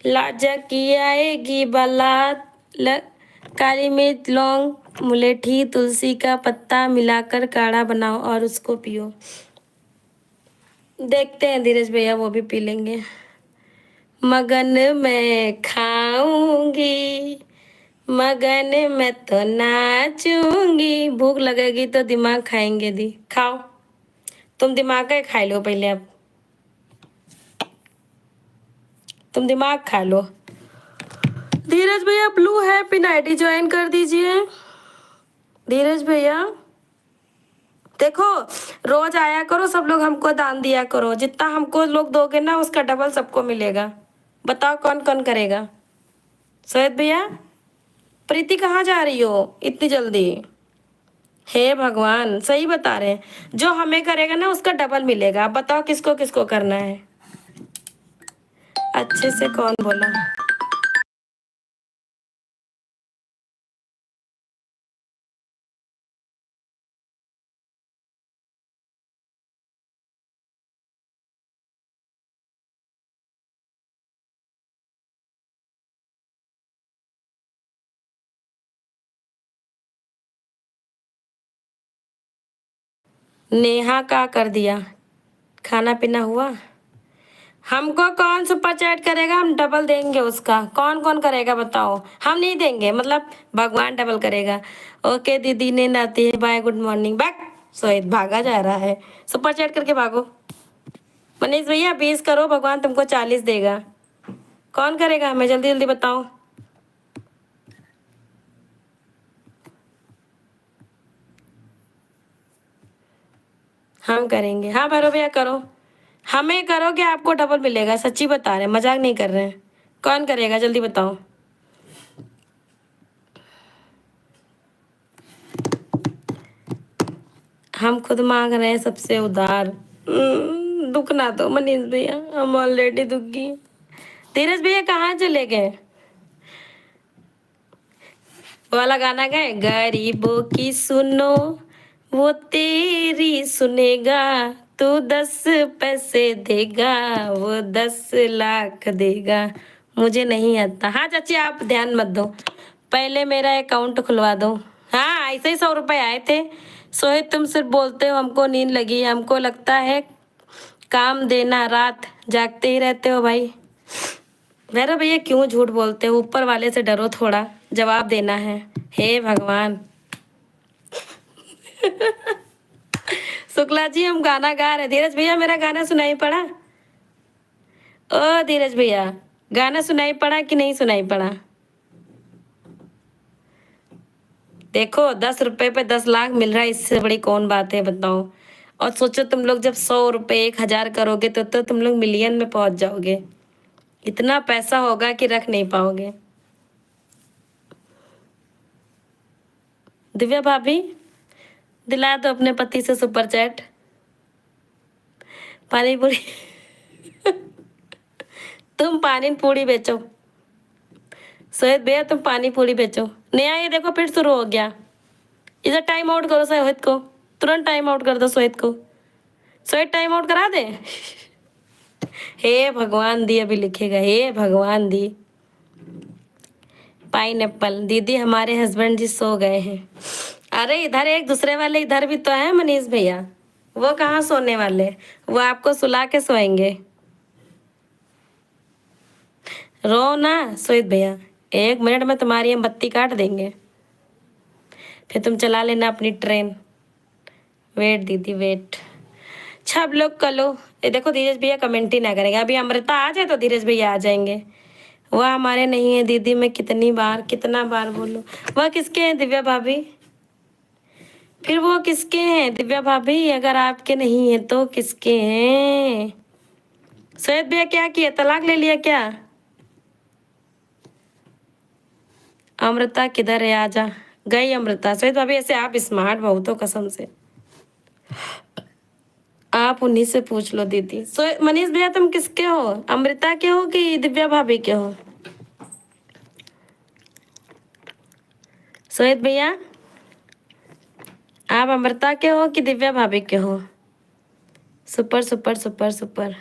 लाजा की आएगी बारात, काली मिर्च लौंग मुलेठी तुलसी का पत्ता मिलाकर काढ़ा बनाओ और उसको पियो। देखते हैं धीरज भैया, वो भी पी लेंगे। मगन मैं खाऊंगी, मगन मैं तो नाचूंगी। भूख लगेगी तो दिमाग खाएंगे दी। खाओ, तुम दिमाग का खा लो पहले। अब तुम दिमाग खा लो। धीरज भैया ब्लू हैप्पी नाइटी ज्वाइन कर दीजिए। धीरज भैया देखो, रोज आया करो, सब लोग हमको दान दिया करो। जितना हमको लोग दोगे ना उसका डबल सबको मिलेगा। बताओ कौन कौन करेगा? सोहित भैया, प्रीति कहाँ जा रही हो इतनी जल्दी? हे भगवान, सही बता रहे हैं, जो हमें करेगा ना उसका डबल मिलेगा। अब बताओ किसको किसको करना है? अच्छे से कौन बोला? नेहा का कर दिया। खाना पीना हुआ? हमको कौन सुपर चैट करेगा? हम डबल देंगे उसका। कौन कौन करेगा बताओ? हम नहीं देंगे, मतलब भगवान डबल करेगा। ओके दीदी, नींद आती है, bye, good morning. Back Sohit भागा जा रहा है। सुपर चैट करके भागो। मनीष भैया 20 करो, भगवान तुमको 40 देगा। कौन करेगा हमें? जल्दी जल्दी बताओ। हम करेंगे। हाँ भैरव भैया करो। हमें करोगे आपको डबल मिलेगा, सच्ची बता रहे हैं, मजाक नहीं कर रहे हैं। कौन करेगा जल्दी बताओ। हम खुद मांग रहे हैं सबसे उधार। दुख ना दो मनीष भैया, हम ऑलरेडी दुखी हैं। धीरज भैया कहाँ चले गए? वो वाला गाना गाए, गरीबों की सुनो वो तेरी सुनेगा, तू 10 पैसे देगा वो 10 लाख देगा। मुझे नहीं आता। हाँ चाची, आप ध्यान मत दो, पहले मेरा अकाउंट खुलवा दो। हाँ ऐसे ही 100 रुपए आए थे। सोहित तुम सिर्फ बोलते हो, हमको नींद लगी। हमको लगता है काम देना, रात जागते ही रहते हो भाई। भैरव भैया क्यों झूठ बोलते हो? ऊपर वाले से डरो थोड़ा, जवाब देना है। हे भगवान। शुक्ला जी हम गाना गा रहे। धीरज भैया मेरा गाना सुनाई पड़ा? ओ धीरज भैया, गाना सुनाई पड़ा कि नहीं सुनाई पड़ा? देखो 10 रुपए पे 10 लाख मिल रहा है, इससे बड़ी कौन बात है बताओ। और सोचो तुम लोग जब 100 रुपए 1,000 करोगे तो तुम लोग मिलियन में पहुंच जाओगे। इतना पैसा होगा कि रख नहीं पाओगे। दिव्या भाभी दिला दो अपने पति से सुपर चैट। पानी पूरी तुम पानी पूरी बेचो। सोहित भैया तुम पानी पूरी बेचो। नया ये देखो फिर शुरू हो गया। इधर टाइम आउट करो सोहित को, तुरंत टाइम आउट कर दो सोहित को। सोहित टाइम आउट करा दे। हे भगवान दी, अभी लिखेगा हे भगवान दी। पाइनएप्पल दीदी हमारे हस्बैंड जी सो गए हैं। अरे इधर एक दूसरे वाले इधर भी तो है मनीष भैया। वो कहाँ सोने वाले? वो आपको सुला के सोएंगे। रो ना सोहित भैया, 1 मिनट में तुम्हारी हम बत्ती काट देंगे, फिर तुम चला लेना अपनी ट्रेन। वेट दीदी वेट। अच्छा अब लोग कलो। ये देखो धीरज भैया कमेंट ही ना करेंगे। अभी अमृता आ जाए तो धीरज भैया आ जाएंगे। वह हमारे नहीं है दीदी, मैं कितना बार बोलूं। वह किसके हैं दिव्या भाभी? फिर वो किसके हैं दिव्या भाभी? अगर आपके नहीं है तो किसके हैं? सोहित भैया क्या किया, तलाक ले लिया क्या? अमृता किधर है? आजा। गई अमृता। सोहित भाभी ऐसे आप स्मार्ट बहुत हो कसम से। आप उन्हीं से पूछ लो दीदी। मनीष भैया तुम किसके हो? अमृता के हो कि दिव्या भाभी के हो? सोहित भैया आप अमृता के हो कि दिव्या भाभी के हो? Super super super super.